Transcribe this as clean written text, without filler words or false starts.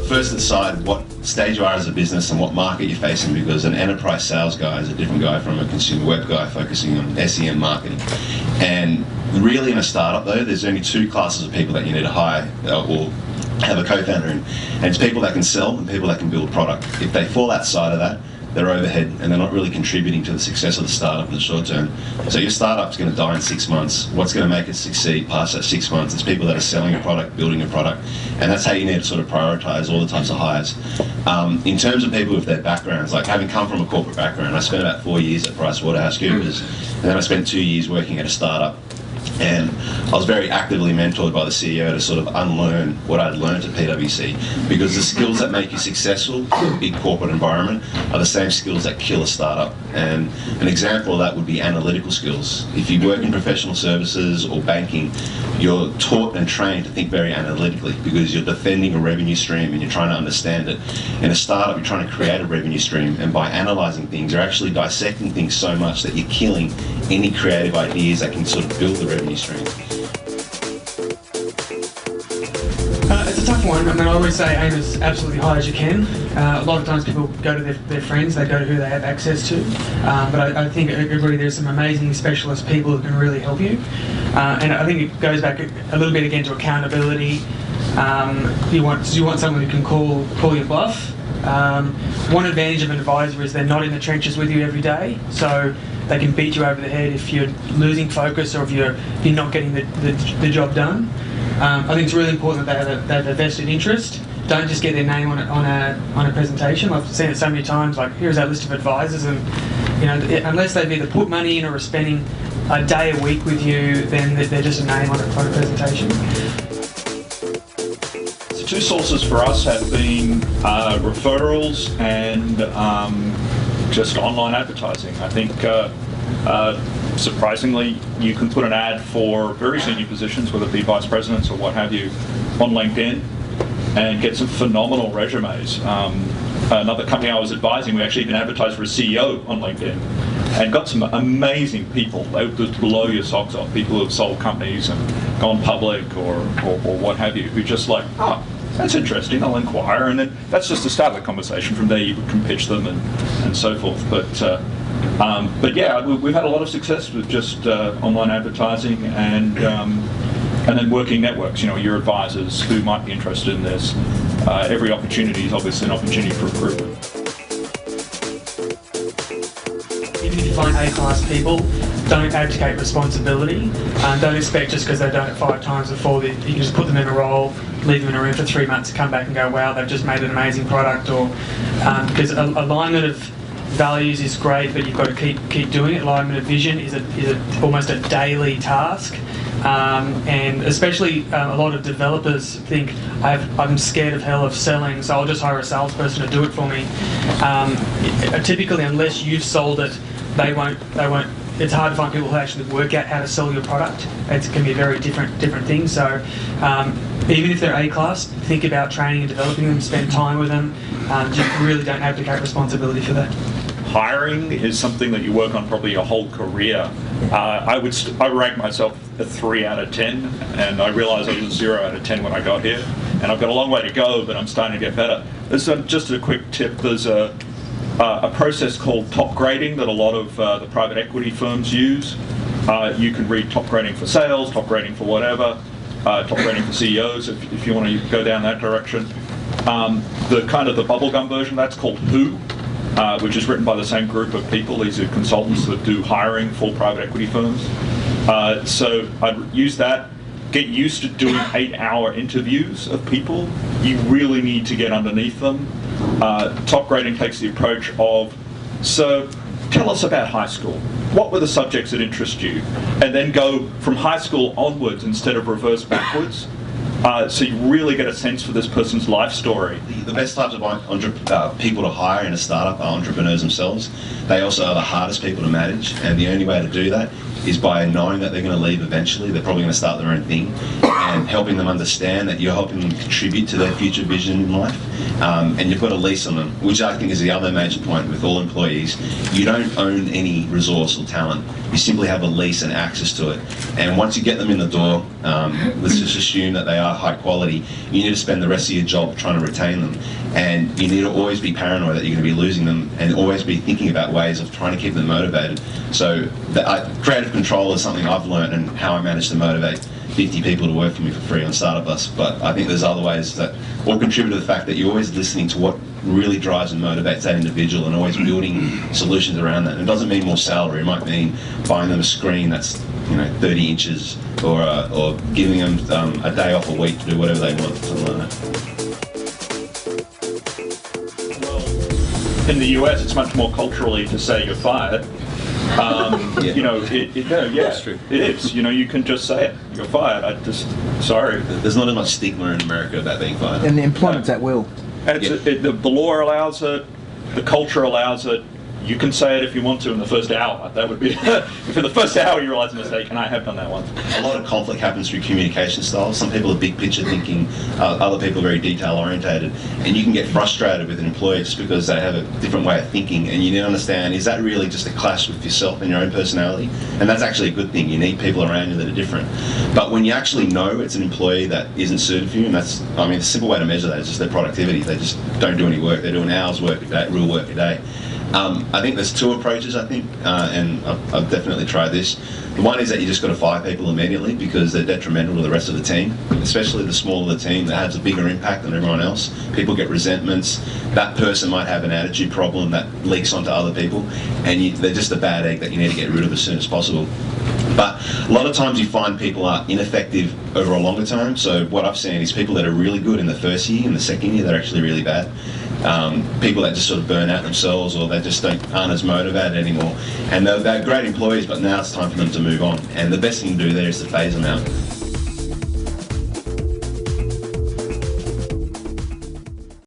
first decide what stage you are as a business and what market you're facing, because an enterprise sales guy is a different guy from a consumer web guy focusing on SEM marketing. And really in a startup though, there's only two classes of people that you need to hire or have a co-founder in. And it's people that can sell and people that can build product. If they fall outside of that, they're overhead and they're not really contributing to the success of the startup in the short term. So your startup's going to die in 6 months. What's going to make it succeed past that 6 months? It's people that are selling a product, building a product, and that's how you need to sort of prioritise all the types of hires. In terms of people with their backgrounds, like having come from a corporate background, I spent about 4 years at PricewaterhouseCoopers, and then I spent 2 years working at a startup. And I was very actively mentored by the CEO to sort of unlearn what I'd learned at PwC, because the skills that make you successful in a big corporate environment are the same skills that kill a startup. And an example of that would be analytical skills. If you work in professional services or banking, you're taught and trained to think very analytically because you're defending a revenue stream and you're trying to understand it. In a startup, you're trying to create a revenue stream, and by analysing things, you're actually dissecting things so much that you're killing any creative ideas that can sort of build the revenue stream. It's a tough one. I mean, I always say aim as absolutely high as you can. A lot of times people go to their friends, they go to who they have access to. But I think I agree there's some amazing specialist people who can really help you. And I think it goes back a little bit again to accountability. You want someone who can call your bluff. One advantage of an advisor is they're not in the trenches with you every day, so they can beat you over the head if you're losing focus or if you're not getting the job done. I think it's really important that they have a vested interest. Don't just get their name on a presentation. I've seen it so many times, like here's our list of advisors, and unless they've either put money in or are spending a day a week with you, then they're just a name on a presentation. Two sources for us have been referrals and just online advertising. I think surprisingly, you can put an ad for very senior positions, whether it be vice presidents or what have you, on LinkedIn and get some phenomenal resumes. Another company I was advising, we actually even advertised for a CEO on LinkedIn and got some amazing people. They would just blow your socks off. People who have sold companies and gone public or what have you, who just like, oh, that's interesting, I'll inquire, and then that's just the start of the conversation. From there you can pitch them and so forth. But yeah, we've had a lot of success with just online advertising and then working networks, your advisors who might be interested in this. Every opportunity is obviously an opportunity for recruitment. Even if you find A-class people, don't abdicate responsibility. Don't expect just because they've done it 5 times before that you can just put them in a role, leave them in a room for 3 months, come back and go, wow, they've just made an amazing product. Or because alignment of values is great, but you've got to keep doing it. Alignment of vision is almost a daily task. And especially a lot of developers think I'm scared of hell of selling, so I'll just hire a salesperson to do it for me. Typically, unless you've sold it, they won't. It's hard to find people who actually work out how to sell your product. It can be a very different thing. So even if they're A-class, think about training and developing them, spend time with them. Just really don't abdicate responsibility for that. Hiring is something that you work on probably your whole career. I rank myself a 3 out of 10, and I realised I was a 0 out of 10 when I got here. And I've got a long way to go, but I'm starting to get better. There's just a quick tip. There's a process called top grading that a lot of the private equity firms use. You can read top grading for sales, top grading for whatever, top grading for CEOs if you want to go down that direction. The bubblegum version, that's called Who, which is written by the same group of people. These are consultants that do hiring for private equity firms. So I'd use that. Get used to doing 8-hour interviews of people. You really need to get underneath them. Top grading takes the approach of, so tell us about high school. What were the subjects that interest you? And then go from high school onwards instead of reverse backwards. So you really get a sense for this person's life story. The best types of people to hire in a startup are entrepreneurs themselves. They also are the hardest people to manage, and the only way to do that is by knowing that they're going to leave eventually. They're probably going to start their own thing, and helping them understand that you're helping them contribute to their future vision in life, and you've got a lease on them, which I think is the other major point with all employees. You don't own any resource or talent. You simply have a lease and access to it, and once you get them in the door, Let's just assume that they are high quality. You need to spend the rest of your job trying to retain them, and you need to always be paranoid that you're going to be losing them, and always be thinking about ways of trying to keep them motivated. So creative control is something I've learned, and how I manage to motivate 50 people to work for me for free on Startup Bus. But I think there's other ways that all contribute to the fact that you're always listening to what really drives and motivates that individual, and always building solutions around that. And it doesn't mean more salary. It might mean buying them a screen that's 30 inches, or giving them a day off a week to do whatever they want, something like that. In the US, it's much more culturally to say you're fired. That's true. It is. You can just say it. You're fired. Sorry. There's not as much stigma in America about being fired. And the employment's at will. The law allows it. The culture allows it. You can say it if you want to in the first hour. That would be if in the first hour you realise a mistake, and I have done that once. A lot of conflict happens through communication styles. Some people are big picture thinking, other people are very detail orientated, and you can get frustrated with an employee just because they have a different way of thinking, and you need to understand, is that really just a clash with yourself and your own personality? And that's actually a good thing. You need people around you that are different. But when you actually know it's an employee that isn't suited for you, and the simple way to measure that is just their productivity. They just don't do any work. They're doing hours work a day, real work a day. I think there's two approaches, and I've definitely tried this. The one is that you just got to fire people immediately because they're detrimental to the rest of the team, especially the smaller the team that has a bigger impact than everyone else. People get resentments. That person might have an attitude problem that leaks onto other people, and they're just a bad egg that you need to get rid of as soon as possible. But a lot of times you find people are ineffective over a longer time. So what I've seen is people that are really good in the first year, in the second year they're actually really bad. People that just sort of burn out themselves, or they just aren't as motivated anymore. And they're great employees, but now it's time for them to move on. And the best thing to do there is to phase them out.